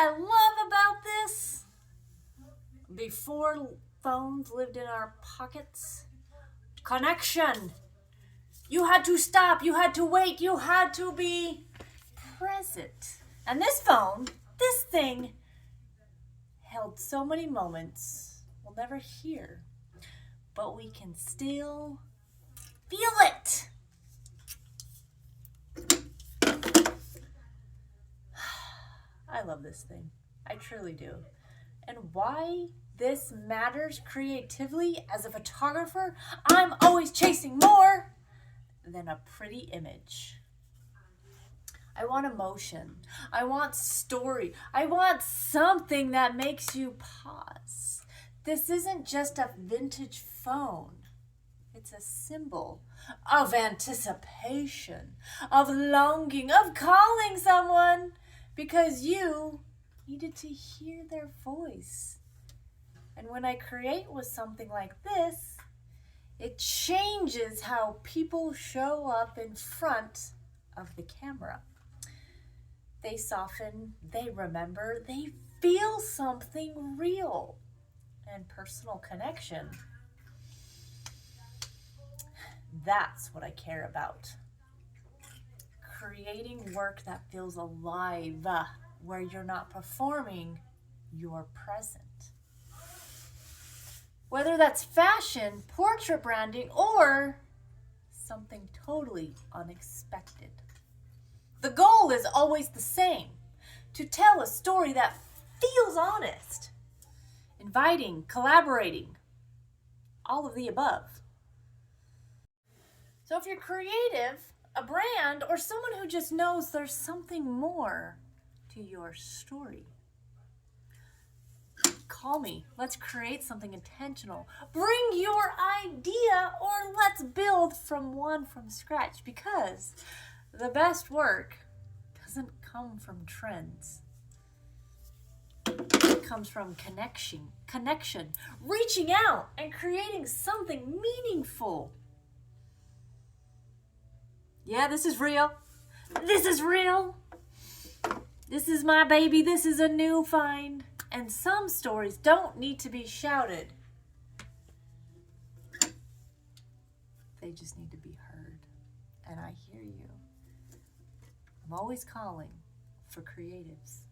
I love about this? Before phones lived in our pockets, connection. You had to stop, you had to wait, you had to be present. And this phone, this thing, held so many moments we'll never hear, but we can still feel it. I love this thing. I truly do. And why this matters creatively as a photographer, I'm always chasing more than a pretty image. I want emotion. I want story. I want something that makes you pause. This isn't just a vintage phone. It's a symbol of anticipation, of longing, of calling someone because you needed to hear their voice. And when I create with something like this, it changes how people show up in front of the camera. They soften, they remember, they feel something real and personal connection. That's what I care about. Creating work that feels alive, where you're not performing, you're present. Whether that's fashion, portrait branding, or something totally unexpected. The goal is always the same, to tell a story that feels honest, inviting, collaborating, all of the above. So if you're creative, a brand, or someone who just knows there's something more to your story, call me. Let's create something intentional. Bring your idea, or let's build from scratch, because the best work doesn't come from trends. It comes from connection, reaching out and creating something meaningful. Yeah, this is real. This is real. This is my baby. This is a new find. And some stories don't need to be shouted. They just need to be heard. And I hear you. I'm always calling for creatives.